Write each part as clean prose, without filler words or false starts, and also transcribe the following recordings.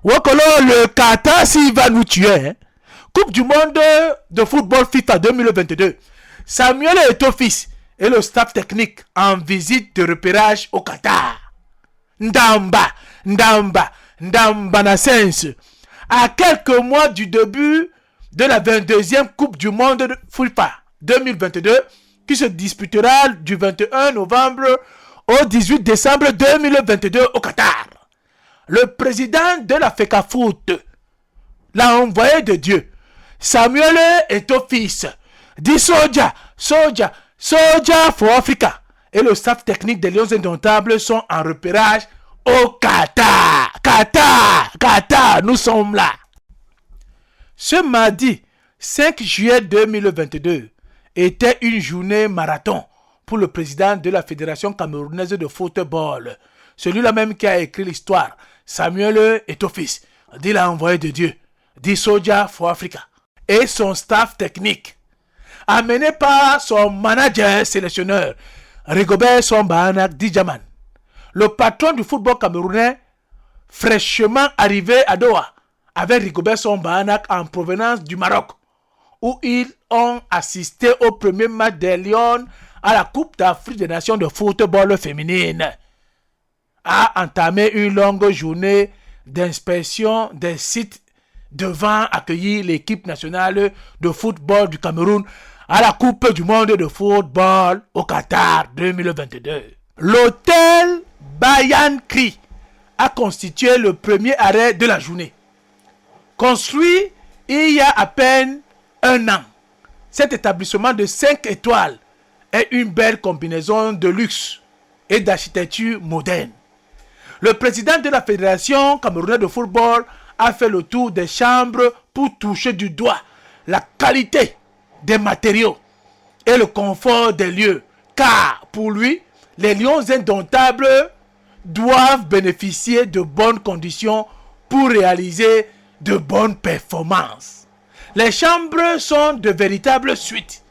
Wokolo, le Qatar, s'il va nous tuer. Hein. Coupe du monde de football FIFA 2022. Samuel Eto'o-Fils et le staff technique en visite de repérage au Qatar. Ndamba Nassens. À quelques mois du début de la 22e Coupe du monde de FIFA 2022 qui se disputera du 21 novembre au 18 décembre 2022 au Qatar. Le président de la FECAFOOT, l'a envoyé de Dieu, Samuel Eto'o-Fils, dit Soja for Africa, et le staff technique des Lions Indomptables sont en repérage au Qatar. Qatar, nous sommes là. Ce mardi 5 juillet 2022 était une journée marathon pour le président de la Fédération camerounaise de football, celui-là même qui a écrit l'histoire, Samuel Eto'o-Fils, dit l'envoyé de Dieu, dit Soja for Africa, et son staff technique, amené par son manager sélectionneur, Rigobert Song Djamane, le patron du football camerounais, fraîchement arrivé à Doha, avec Rigobert Song en provenance du Maroc, où ils ont assisté au premier match des Lions à la Coupe d'Afrique des Nations de football féminine, a entamé une longue journée d'inspection des sites devant accueillir l'équipe nationale de football du Cameroun à la Coupe du monde de football au Qatar 2022. L'hôtel Bayan Kri a constitué le premier arrêt de la journée. Construit il y a à peine un an, cet établissement de 5 étoiles est une belle combinaison de luxe et d'architecture moderne. Le président de la Fédération camerounaise de football a fait le tour des chambres pour toucher du doigt la qualité des matériaux et le confort des lieux. Car pour lui, les Lions Indomptables doivent bénéficier de bonnes conditions pour réaliser de bonnes performances. Les chambres sont de véritables suites.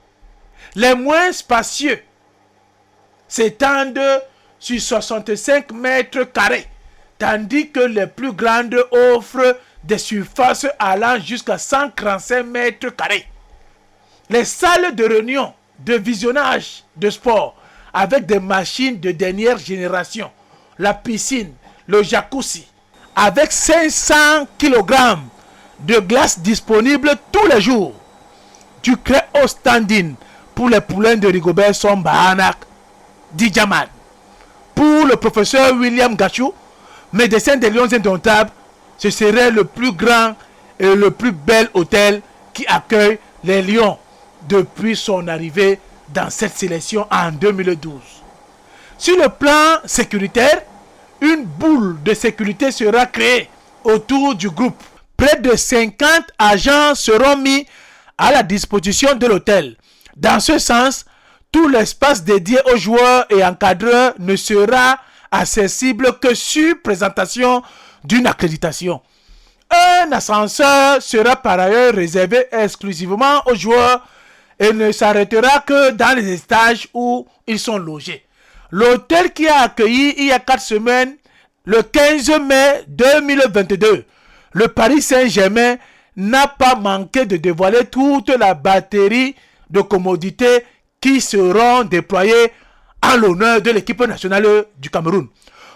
Les moins spacieux s'étendent sur 65 mètres carrés, tandis que les plus grandes offrent des surfaces allant jusqu'à 145 mètres carrés. Les salles de réunion, de visionnage de sport, avec des machines de dernière génération, la piscine, le jacuzzi, avec 500 kg de glace disponible tous les jours, du cré au standing pour les poulains de Rigobert Song Djamane. Pour le professeur William Gachou, médecin des Lions Indomptables, ce serait le plus grand et le plus bel hôtel qui accueille les Lions depuis son arrivée dans cette sélection en 2012. Sur le plan sécuritaire, une boule de sécurité sera créée autour du groupe. Près de 50 agents seront mis à la disposition de l'hôtel. Dans ce sens, tout l'espace dédié aux joueurs et encadreurs ne sera accessible que sur présentation d'une accréditation. Un ascenseur sera par ailleurs réservé exclusivement aux joueurs et ne s'arrêtera que dans les étages où ils sont logés. L'hôtel qui a accueilli il y a 4 semaines, le 15 mai 2022, le Paris Saint-Germain n'a pas manqué de dévoiler toute la batterie de commodités qui seront déployés en l'honneur de l'équipe nationale du Cameroun.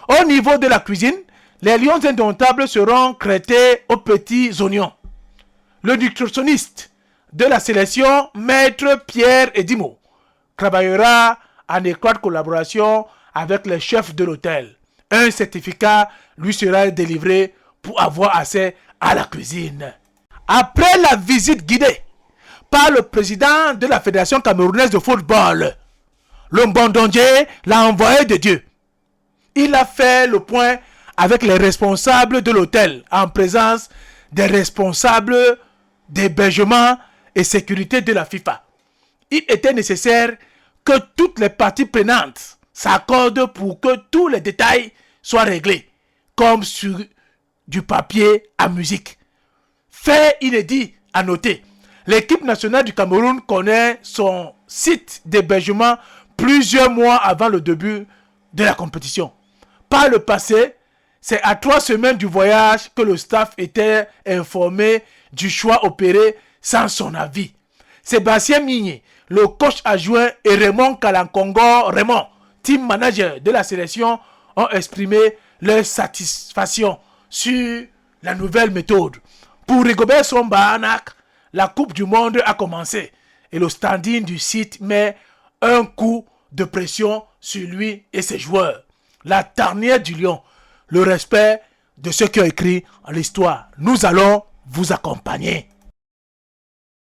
Au niveau de la cuisine, les Lions Indomptables seront traités aux petits oignons. Le nutritionniste de la sélection, Maître Pierre Edimo, travaillera en étroite collaboration avec les chefs de l'hôtel. Un certificat lui sera délivré pour avoir accès à la cuisine. Après la visite guidée par le président de la Fédération camerounaise de football, le Mbondondier l'a envoyé de Dieu. Il a fait le point avec les responsables de l'hôtel en présence des responsables d'hébergement et sécurité de la FIFA. Il était nécessaire que toutes les parties prenantes s'accordent pour que tous les détails soient réglés, comme sur du papier à musique. Fait inédit à noter, l'équipe nationale du Cameroun connaît son site d'hébergement plusieurs mois avant le début de la compétition. Par le passé, C'est à 3 semaines du voyage que le staff était informé du choix opéré sans son avis. Sébastien Migné, le coach adjoint, et Raymond Kalankongo, Raymond, team manager de la sélection, ont exprimé leur satisfaction sur la nouvelle méthode. Pour Rigobert Somba Anak, la Coupe du Monde a commencé et le standing du site met un coup de pression sur lui et ses joueurs. La dernière du lion, le respect de ceux qui ont écrit l'histoire. Nous allons vous accompagner.